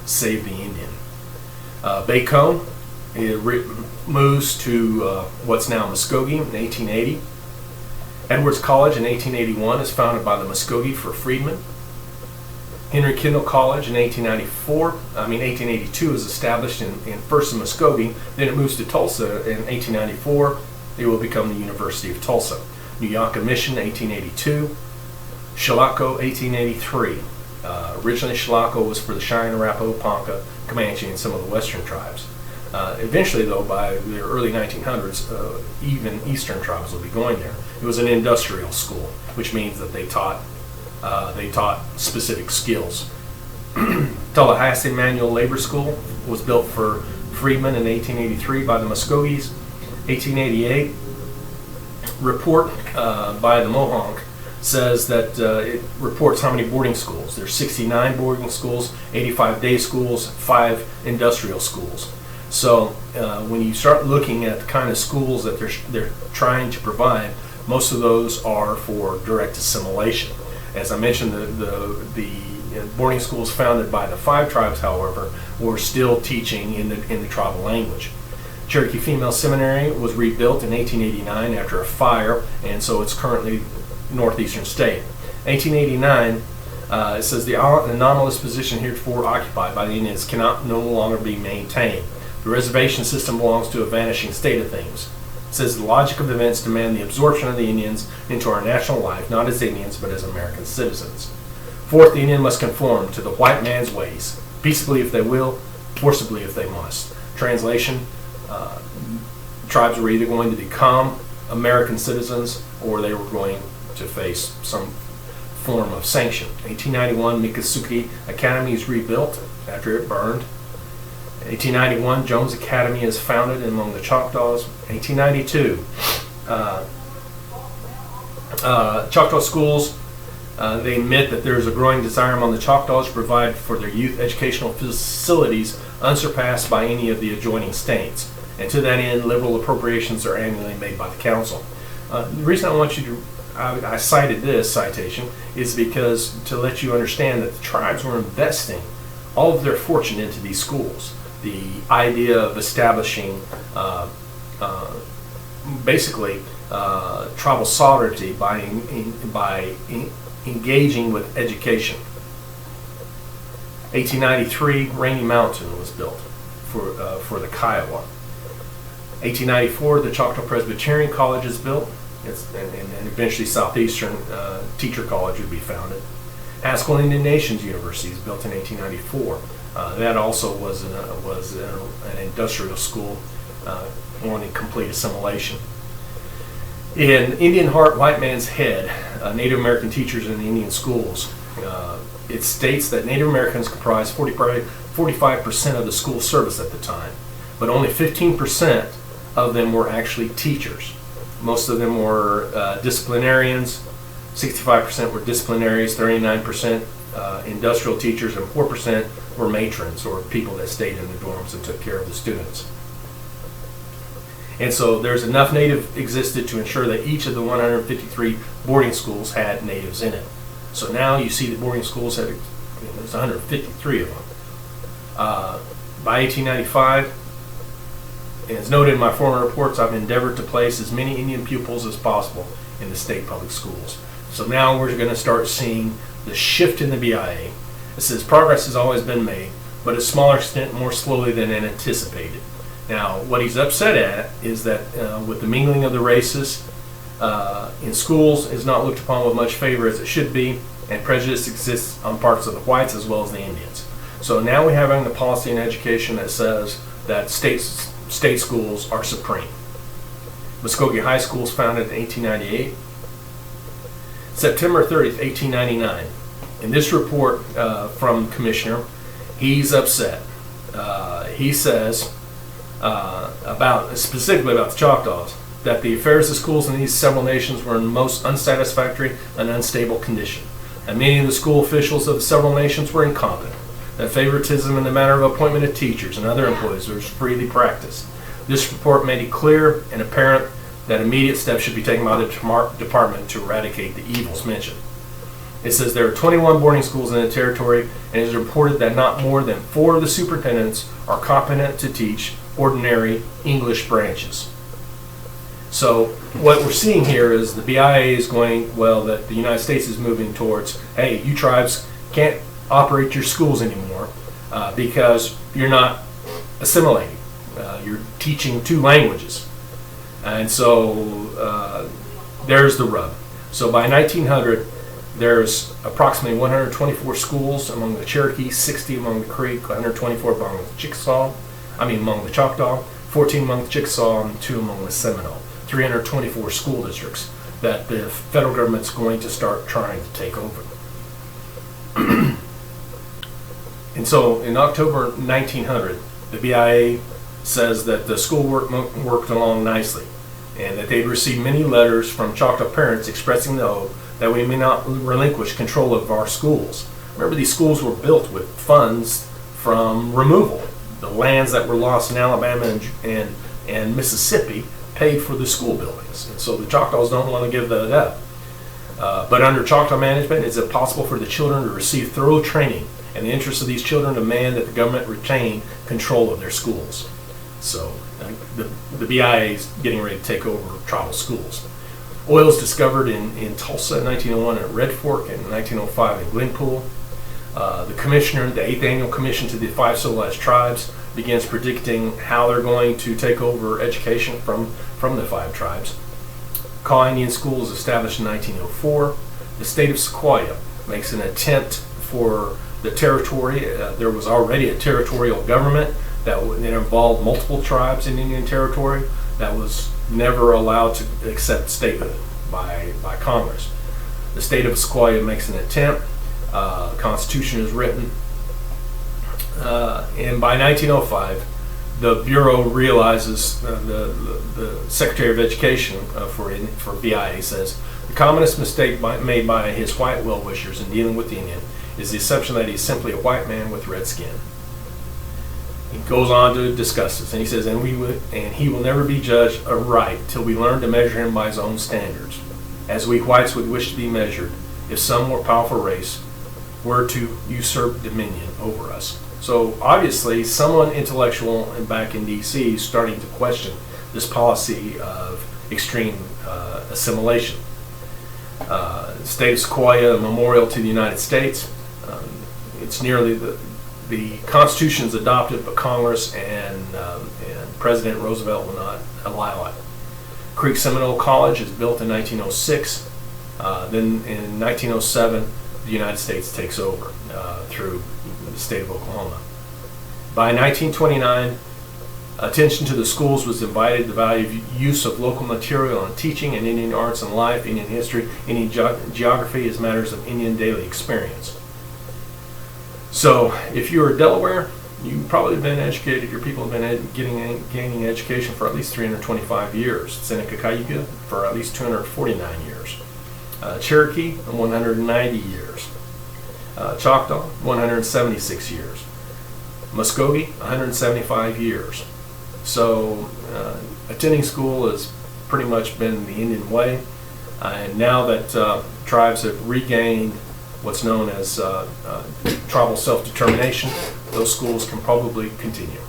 save the Indian. Bacone, it moves to what's now Muskogee in 1880. Edwards College in 1881 is founded by the Muskogee for freedmen. Henry Kendall College in 1882 is established first in Muskogee, then it moves to Tulsa in 1894. It will become the University of Tulsa. New York Mission 1882. Chilocco 1883. Originally Chilocco was for the Cheyenne, Arapaho, Ponca, Comanche, and some of the western tribes. Eventually, though, by the early 1900s, even eastern tribes will be going there. It was an industrial school, which means that they taught specific skills. Tallahassee Manual Labor School was built for freedmen in 1883 by the Muskogees. 1888 report by the Mohonk says that it reports how many boarding schools. There's 69 boarding schools, 85 day schools, 5 industrial schools. So when you start looking at the kind of schools that they're trying to provide, most of those are for direct assimilation. As I mentioned, the boarding schools founded by the 5 tribes, however, were still teaching in the tribal language. Cherokee Female Seminary was rebuilt in 1889 after a fire, and so it's currently northeastern state. 1889, it says the anomalous position heretofore occupied by the Indians cannot no longer be maintained. The reservation system belongs to a vanishing state of things. It says the logic of events demand the absorption of the Indians into our national life, not as Indians, but as American citizens. Fourth, the Indian must conform to the white man's ways, peaceably if they will, forcibly if they must. Translation, tribes were either going to become American citizens or they were going to face some form of sanction. 1891, Miccosukee Academy is rebuilt after it burned. 1891, Jones Academy is founded among the Choctaws. 1892, Choctaw schools, they admit that there is a growing desire among the Choctaws to provide for their youth educational facilities unsurpassed by any of the adjoining states. And to that end, liberal appropriations are annually made by the council. The reason I cited this citation is because to let you understand that the tribes were investing all of their fortune into these schools. The idea of establishing basically tribal sovereignty by engaging with education. 1893, Rainy Mountain was built for the Kiowa. 1894, the Choctaw Presbyterian College is built, and eventually Southeastern Teacher College would be founded. Haskell Indian Nations University is built in 1894. That also was an industrial school wanting complete assimilation. In Indian Heart, White Man's Head, Native American teachers in Indian schools, it states that Native Americans comprised 45% of the school service at the time, but only 15% of them were actually teachers. Most of them were disciplinarians. 65% were disciplinaries, 39% industrial teachers, and 4% were matrons, or people that stayed in the dorms and took care of the students. And so there's enough native existed to ensure that each of the 153 boarding schools had natives in it. So now you see the boarding schools had, there's 153 of them. By 1895, and as noted in my former reports, I've endeavored to place as many Indian pupils as possible in the state public schools. So now we're going to start seeing the shift in the BIA. It says progress has always been made, but to a smaller extent, more slowly than anticipated. Now, what he's upset at is that with the mingling of the races in schools is not looked upon with much favor as it should be, and prejudice exists on parts of the whites as well as the Indians. So now we're having the policy in education that says that state schools are supreme. Muskogee High School was founded in 1898. September 30th, 1899. In this report from the commissioner, he's upset. He says specifically about the Choctaws, that the affairs of schools in these several nations were in most unsatisfactory and unstable condition, and many of the school officials of the several nations were incompetent, that favoritism in the matter of appointment of teachers and other employees was freely practiced. This report made it clear and apparent that immediate steps should be taken by the department to eradicate the evils mentioned. It says there are 21 boarding schools in the territory, and it is reported that not more than 4 of the superintendents are competent to teach ordinary English branches. So what we're seeing here is the BIA is going, well, that the United States is moving towards, hey, you tribes can't operate your schools anymore because you're not assimilating. You're teaching 2 languages. And so there's the rub. So by 1900, there's approximately 124 schools among the Cherokee, 60 among the Creek, 124 among the Choctaw, 14 among the Chickasaw, and 2 among the Seminole. 324 school districts that the federal government's going to start trying to take over. And so in October 1900, the BIA says that the school worked along nicely, and that they'd received many letters from Choctaw parents expressing the hope that we may not relinquish control of our schools. Remember, these schools were built with funds from removal. The lands that were lost in Alabama and Mississippi paid for the school buildings. And so the Choctaws don't want to give that up. But under Choctaw management, is it possible for the children to receive thorough training, and the interests of these children demand that the government retain control of their schools? So the BIA is getting ready to take over tribal schools. Oil is discovered in Tulsa in 1901, and Red Fork in 1905 in Glenpool. The commissioner, the 8th Annual Commission to the 5 Civilized Tribes, begins predicting how they're going to take over education from the 5 tribes. Kaw Indian School is established in 1904. The state of Sequoia makes an attempt for the territory. There was already a territorial government that involved multiple tribes in Indian Territory that was never allowed to accept statehood by Congress. The state of Sequoia makes an attempt. The Constitution is written. And by 1905, the Bureau realizes, the Secretary of Education for BIA says, the commonest mistake made by his white well-wishers in dealing with the Indian is the assumption that he's simply a white man with red skin. He goes on to discuss this, and he says, and he will never be judged aright till we learn to measure him by his own standards, as we whites would wish to be measured if some more powerful race were to usurp dominion over us. So obviously, someone intellectual and back in D.C. is starting to question this policy of extreme assimilation. State of Sequoia, a memorial to the United States. It's nearly the Constitution is adopted, but Congress and President Roosevelt will not allow it. Creek Seminole College is built in 1906. Then in 1907, the United States takes over through the state of Oklahoma. By 1929, attention to the schools was divided. The value of use of local material in teaching and Indian arts and life, Indian history, Indian geography as matters of Indian daily experience. So if you're in Delaware, you've probably been educated. Your people have been gaining education for at least 325 years. Seneca Cayuga for at least 249 years. Cherokee, 190 years. Choctaw, 176 years. Muskogee, 175 years. So attending school has pretty much been the Indian way. And now that tribes have regained what's known as tribal self-determination, those schools can probably continue.